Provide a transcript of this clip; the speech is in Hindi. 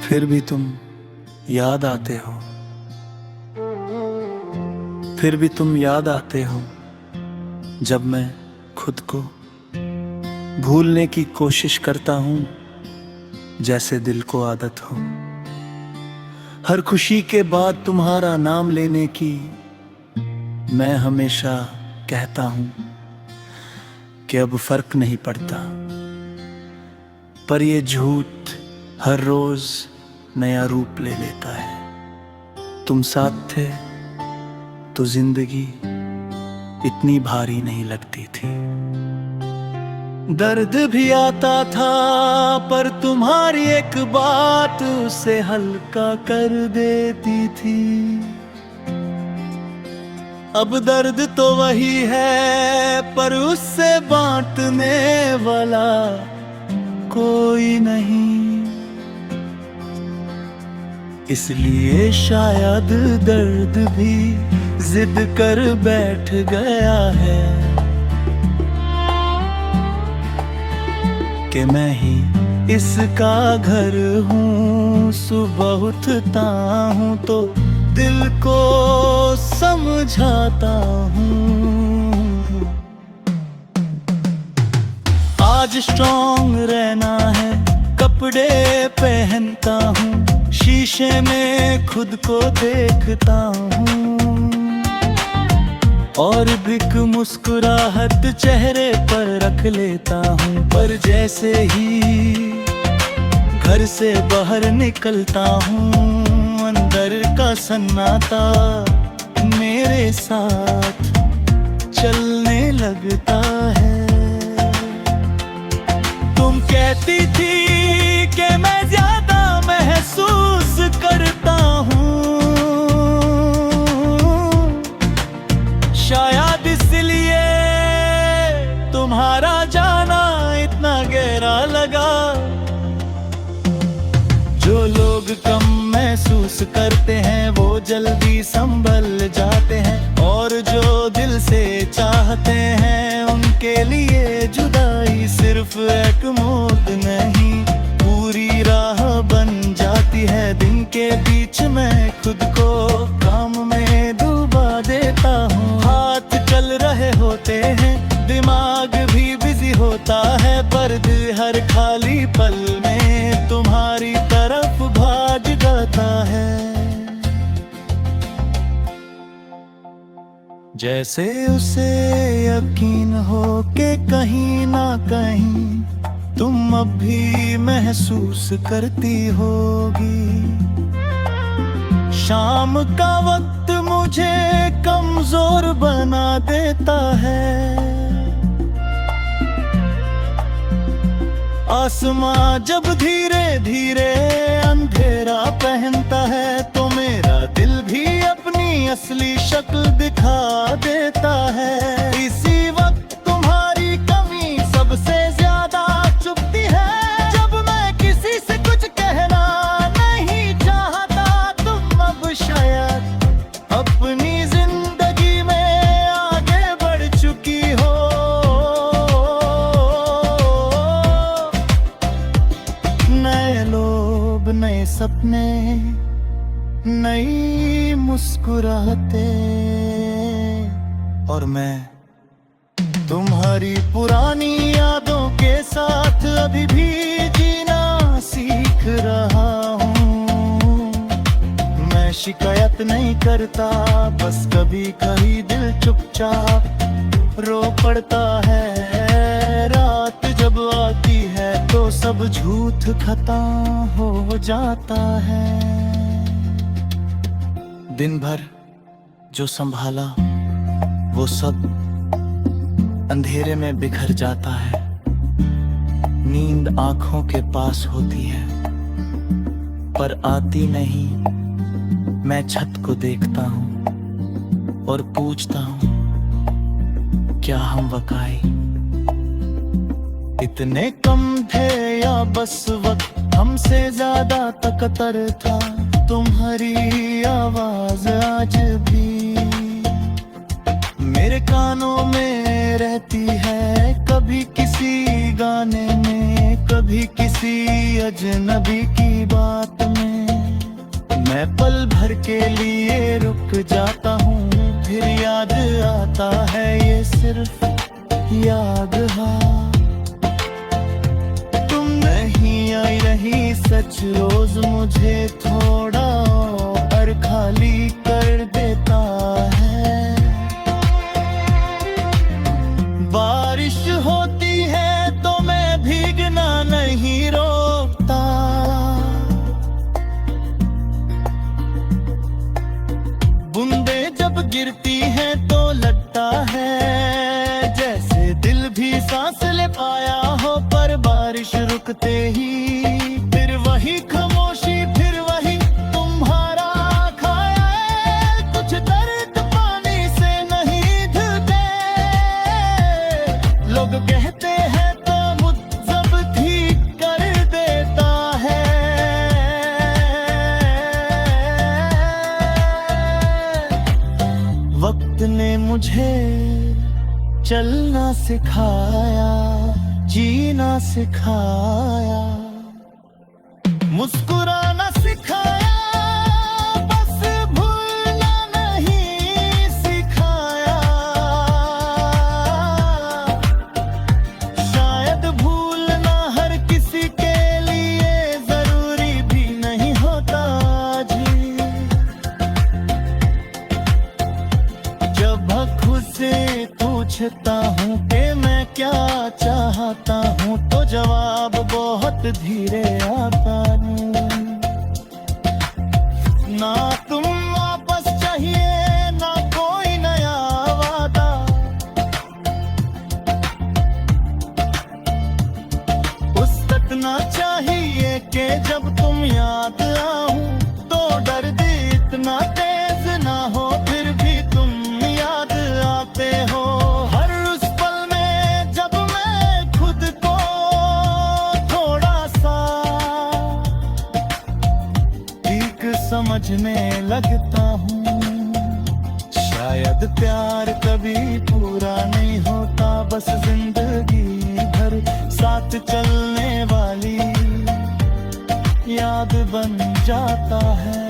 फिर भी तुम याद आते हो, फिर भी तुम याद आते हो। जब मैं खुद को भूलने की कोशिश करता हूँ, जैसे दिल को आदत हो। हर खुशी के बाद तुम्हारा नाम लेने की मैं हमेशा कहता हूँ कि अब फर्क नहीं पड़ता। पर ये झूठ हर रोज नया रूप ले लेता है। तुम साथ थे तो जिंदगी इतनी भारी नहीं लगती थी। दर्द भी आता था पर तुम्हारी एक बात उसे हल्का कर देती थी। अब दर्द तो वही है पर उससे बांटने वाला कोई नहीं। इसलिए शायद दर्द भी जिद कर बैठ गया है कि मैं ही इसका घर हूँ। सुबह उठता हूँ तो दिल को समझाता हूँ आज स्ट्रॉन्ग रहना है। कपड़े पहनता हूँ, शीशे में खुद को देखता हूँ और एक मुस्कुराहट चेहरे पर रख लेता हूँ। पर जैसे ही घर से बाहर निकलता हूँ, अंदर का सन्नाटा मेरे साथ चलने लगता है। तुम कहती थी कि मैं ज्यादा महसूस करता हूँ, शायद इसलिए तुम्हारा जाना इतना गहरा लगा। जो लोग कम महसूस करते हैं वो जल्दी संभल जाते हैं, और जो दिल से चाहते हैं उनके लिए जुदाई सिर्फ एक मौत नहीं, पूरी राह बन जाती है। दिन के बीच मैं खुद को काम में डूबा देता हूँ। हाथ चल रहे होते हैं, दिमाग भी बिजी होता है, पर दिल हर खाली पल में तुम्हारी तरफ भाग जाता है। जैसे उसे यकीन हो कि कहीं ना कहीं तुम अब भी महसूस करती होगी। शाम का वक्त मुझे कमजोर बना देता है। आसमां जब धीरे धीरे अंधेरा पहनता है तो मेरा दिल भी अपनी असली शक्ल दिखा देता है। इसी वक्त तुम्हारी कमी सबसे ज्यादा चुभती है। जब मैं किसी से कुछ कहना नहीं चाहता, तुम अब शायद अपनी जिंदगी में आगे बढ़ चुकी हो। नए लोग, नए सपने, नई मुस्कुराहटे, और मैं तुम्हारी पुरानी यादों के साथ अभी भी जीना सीख रहा हूँ। मैं शिकायत नहीं करता, बस कभी कभी दिल चुपचाप रो पड़ता है। रात जब आती है तो सब झूठ खत्म हो जाता है। दिन भर जो संभाला वो सब अंधेरे में बिखर जाता है। नींद आंखों के पास होती है पर आती नहीं। मैं छत को देखता हूँ और पूछता हूँ, क्या हम वकाई इतने कम थे या बस वक्त हमसे ज्यादा तकतर था। तुम्हारी आवाज आज भी मेरे कानों में रहती है, कभी किसी गाने में, कभी किसी अजनबी की बात में। मैं पल भर के लिए रुक जाता हूँ, फिर याद आता है ये सिर्फ याद है। तुम नहीं आई रही सच, रोज मुझे थोड़ा और खाली कर देता है। बारिश होती है तो मैं भीगना नहीं रोकता, बूंदे जब गिरती हैं तो लगता है जैसे दिल भी सांस ले पाया हो। पर बारिश रुकते ही फिर वही खामोशी, फिर वही तुम्हारा ख्याल। कुछ दर्द पानी से नहीं धुलते, लोग कहते हैं तो मुझब ठीक कर देता है। वक्त ने मुझे चलना सिखाया, जीना सिखाया, मुस्कुराना सिखाया, बस भूलना नहीं सिखाया। शायद भूलना हर किसी के लिए जरूरी भी नहीं होता जी। जब खुद से पूछता हूँ कि मैं क्या चाहता हूँ, तो जवाब बहुत धीरे आता है। ना तुम वापस चाहिए, ना कोई नया वादा, उस तक ना चाहिए कि जब तुम याद आऊं तो दर्द इतना तेज ना हो, फिर भी तुम याद आते हो। हर उस पल में जब मैं खुद को थोड़ा सा ठीक समझने लगता हूँ। शायद प्यार कभी पूरा नहीं होता, बस जिंदगी भर साथ चलने वाली याद बन जाता है।